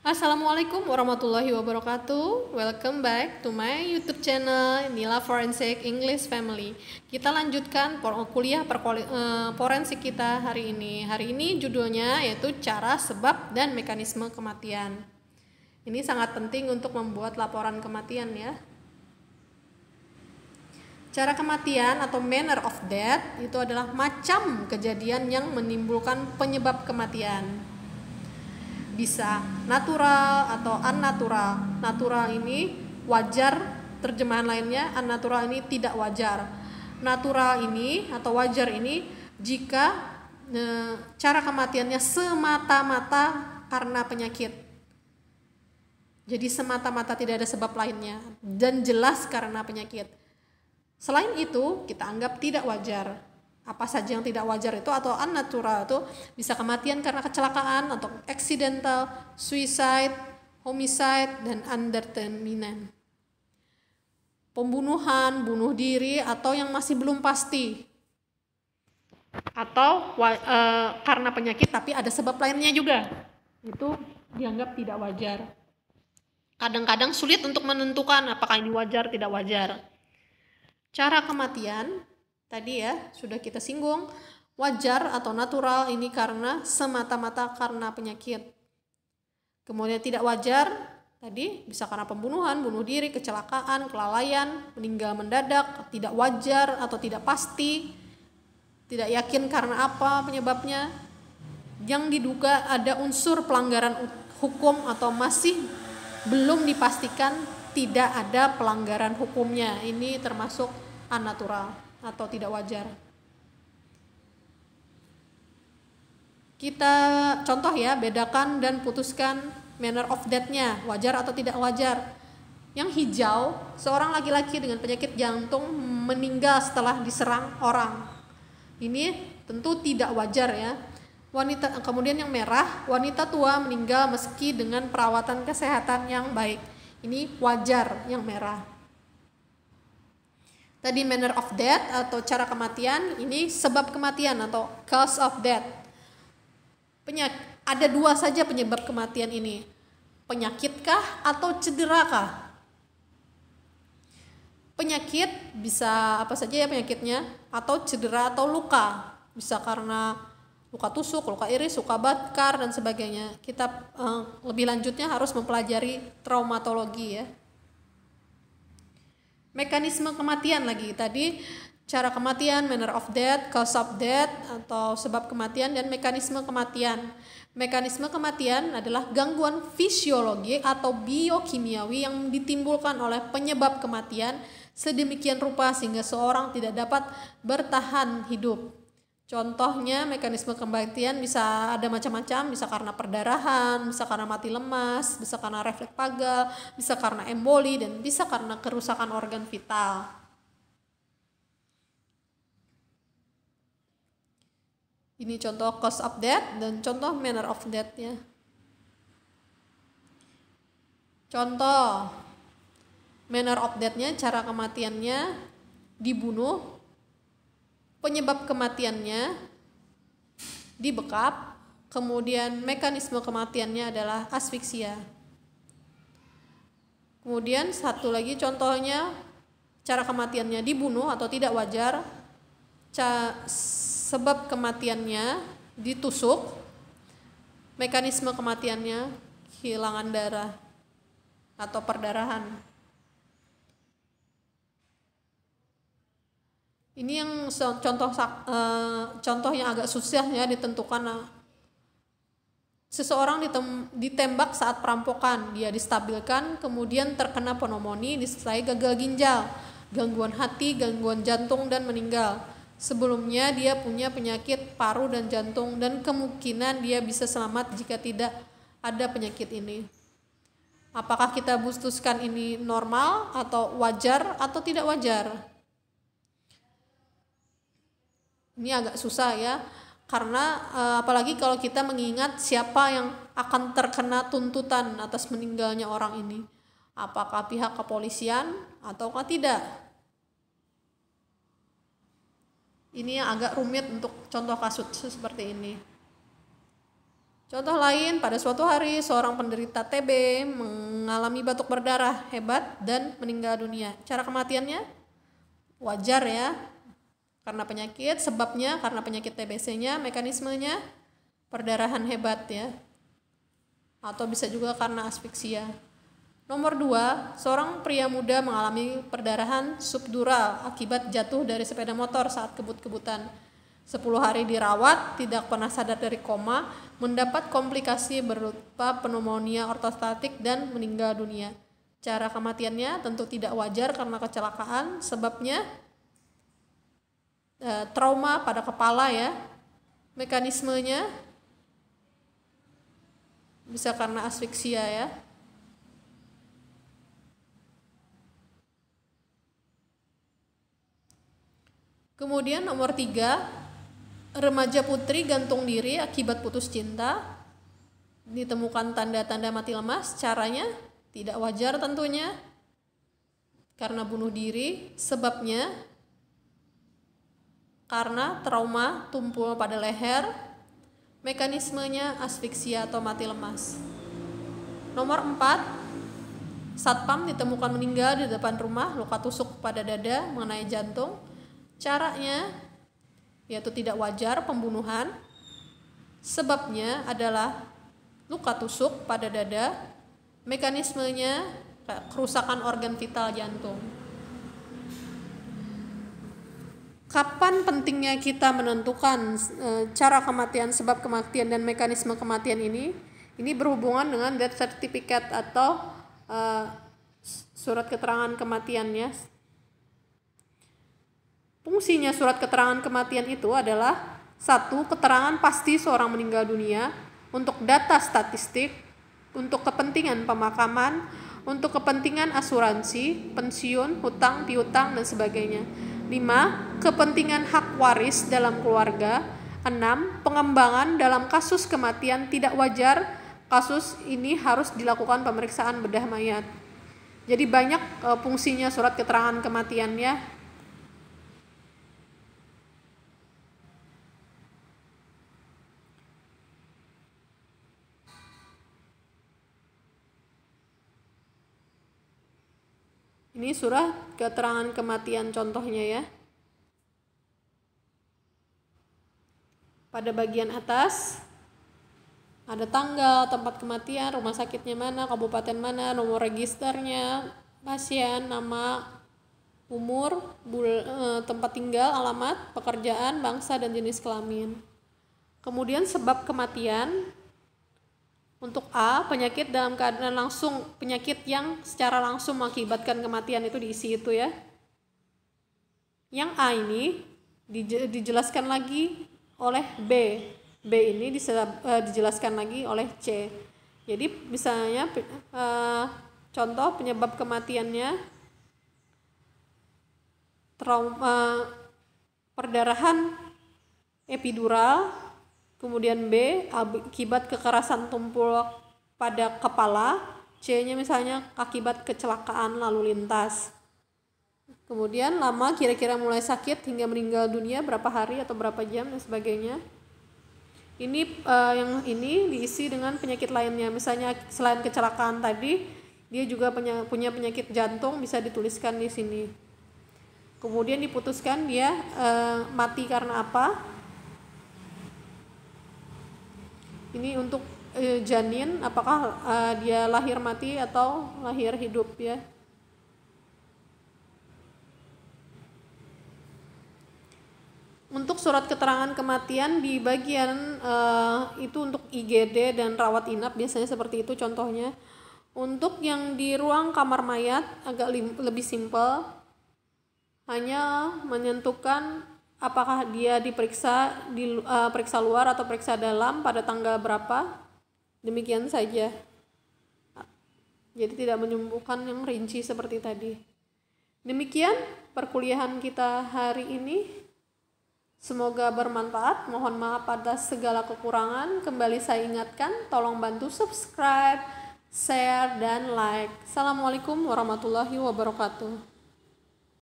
Assalamualaikum warahmatullahi wabarakatuh. Welcome back to my YouTube channel Nila Forensic English Family. Kita lanjutkan kuliah forensik kita hari ini. Hari ini judulnya yaitu cara, sebab, dan mekanisme kematian. Ini sangat penting untuk membuat laporan kematian ya. Cara kematian atau manner of death itu adalah macam kejadian yang menimbulkan penyebab kematian. Bisa natural atau unnatural. Natural ini wajar, terjemahan lainnya unnatural ini tidak wajar. Natural ini atau wajar ini jika cara kematiannya semata-mata karena penyakit. Jadi semata-mata tidak ada sebab lainnya dan jelas karena penyakit. Selain itu kita anggap tidak wajar. Apa saja yang tidak wajar itu atau unnatural itu bisa kematian karena kecelakaan atau accidental, suicide, homicide, dan undetermined. Pembunuhan, bunuh diri, atau yang masih belum pasti. Atau karena penyakit tapi ada sebab lainnya juga. Itu dianggap tidak wajar. Kadang-kadang sulit untuk menentukan apakah ini wajar tidak wajar. Cara kematian tadi ya sudah kita singgung, wajar atau natural ini karena semata-mata karena penyakit. Kemudian tidak wajar tadi bisa karena pembunuhan, bunuh diri, kecelakaan, kelalaian, meninggal mendadak, tidak wajar atau tidak pasti, tidak yakin karena apa penyebabnya, yang diduga ada unsur pelanggaran hukum atau masih belum dipastikan tidak ada pelanggaran hukumnya. Ini termasuk unnatural atau tidak wajar. Kita contoh ya, bedakan dan putuskan manner of death-nya, wajar atau tidak wajar. Yang hijau, seorang laki-laki dengan penyakit jantung meninggal setelah diserang orang. Ini tentu tidak wajar ya. Kemudian yang merah, wanita tua meninggal meski dengan perawatan kesehatan yang baik. Ini wajar yang merah. Tadi manner of death atau cara kematian, ini sebab kematian atau cause of death. Ada dua saja penyebab kematian ini, penyakitkah atau cederakah? Penyakit bisa apa saja ya penyakitnya, atau cedera atau luka, bisa karena luka tusuk, luka iris, luka bakar dan sebagainya. Kita lebih lanjutnya harus mempelajari traumatologi ya. Mekanisme kematian lagi tadi, cara kematian, manner of death, cause of death atau sebab kematian, dan mekanisme kematian. Mekanisme kematian adalah gangguan fisiologi atau biokimiawi yang ditimbulkan oleh penyebab kematian sedemikian rupa sehingga seorang tidak dapat bertahan hidup. Contohnya mekanisme kematian bisa ada macam-macam, bisa karena perdarahan, bisa karena mati lemas, bisa karena refleks vagal, bisa karena emboli, dan bisa karena kerusakan organ vital. Ini contoh cause of death dan contoh manner of death-nya. Contoh manner of death-nya, cara kematiannya dibunuh, penyebab kematiannya dibekap, kemudian mekanisme kematiannya adalah asfiksia. Kemudian satu lagi contohnya, cara kematiannya dibunuh atau tidak wajar, sebab kematiannya ditusuk, mekanisme kematiannya kehilangan darah atau perdarahan. Ini yang contoh yang agak susah ya ditentukan. Seseorang ditembak saat perampokan, dia distabilkan, kemudian terkena pneumonia, disertai gagal ginjal, gangguan hati, gangguan jantung, dan meninggal. Sebelumnya dia punya penyakit paru dan jantung, dan kemungkinan dia bisa selamat jika tidak ada penyakit ini. Apakah kita putuskan ini normal atau wajar atau tidak wajar? Ini agak susah ya, karena apalagi kalau kita mengingat siapa yang akan terkena tuntutan atas meninggalnya orang ini. Apakah pihak kepolisian ataukah tidak? Ini yang agak rumit untuk contoh kasus seperti ini. Contoh lain, pada suatu hari seorang penderita TB mengalami batuk berdarah hebat dan meninggal dunia. Cara kematiannya wajar ya, karena penyakit, sebabnya karena penyakit TBC-nya, mekanismenya perdarahan hebat ya, atau bisa juga karena asfiksia. Nomor 2, seorang pria muda mengalami perdarahan subdural akibat jatuh dari sepeda motor saat kebut-kebutan. 10 hari dirawat, tidak pernah sadar dari koma, mendapat komplikasi berupa pneumonia ortostatik dan meninggal dunia. Cara kematiannya tentu tidak wajar karena kecelakaan, sebabnya trauma pada kepala ya. Mekanismenya bisa karena asfiksia ya. Kemudian nomor 3, remaja putri gantung diri akibat putus cinta. Ditemukan tanda-tanda mati lemas. Caranya tidak wajar tentunya karena bunuh diri. Sebabnya karena trauma tumpul pada leher. Mekanismenya asfiksia atau mati lemas. Nomor 4, satpam ditemukan meninggal di depan rumah, luka tusuk pada dada mengenai jantung. Caranya yaitu tidak wajar pembunuhan. Sebabnya adalah luka tusuk pada dada. Mekanismenya kerusakan organ vital jantung. Kapan pentingnya kita menentukan cara kematian, sebab kematian dan mekanisme kematian ini? Ini berhubungan dengan death certificate atau surat keterangan kematiannya. Fungsinya surat keterangan kematian itu adalah 1. Keterangan pasti seorang meninggal dunia untuk data statistik, untuk kepentingan pemakaman, untuk kepentingan asuransi, pensiun, hutang, piutang, dan sebagainya. 5. Kepentingan hak waris dalam keluarga. 6. Pengembangan dalam kasus kematian tidak wajar. Kasus ini harus dilakukan pemeriksaan bedah mayat. Jadi banyak fungsinya surat keterangan kematiannya. Ini surat keterangan kematian contohnya ya. Pada bagian atas ada tanggal, tempat kematian, rumah sakitnya mana, kabupaten mana, nomor registernya, pasien, nama, umur, tempat tinggal, alamat, pekerjaan, bangsa, dan jenis kelamin. Kemudian sebab kematian. Untuk A, penyakit dalam keadaan langsung, penyakit yang secara langsung mengakibatkan kematian itu diisi itu ya. Yang A ini dijelaskan lagi oleh B. B ini dijelaskan lagi oleh C. Jadi misalnya contoh penyebab kematiannya trauma perdarahan epidural. Kemudian B, akibat kekerasan tumpul pada kepala. C-nya misalnya akibat kecelakaan lalu lintas. Kemudian lama kira-kira mulai sakit hingga meninggal dunia, berapa hari atau berapa jam dan sebagainya. Ini yang ini diisi dengan penyakit lainnya. Misalnya selain kecelakaan tadi, dia juga punya penyakit jantung, bisa dituliskan di sini. Kemudian diputuskan dia mati karena apa. Ini untuk janin, apakah dia lahir mati atau lahir hidup ya. Untuk surat keterangan kematian di bagian itu untuk IGD dan rawat inap biasanya seperti itu contohnya. Untuk yang di ruang kamar mayat agak lebih simpel, hanya menentukan apakah dia diperiksa periksa luar atau periksa dalam pada tanggal berapa, demikian saja. Jadi tidak menyembuhkan yang rinci seperti tadi. Demikian perkuliahan kita hari ini. Semoga bermanfaat. Mohon maaf atas segala kekurangan. Kembali saya ingatkan, tolong bantu subscribe, share, dan like. Assalamualaikum warahmatullahi wabarakatuh.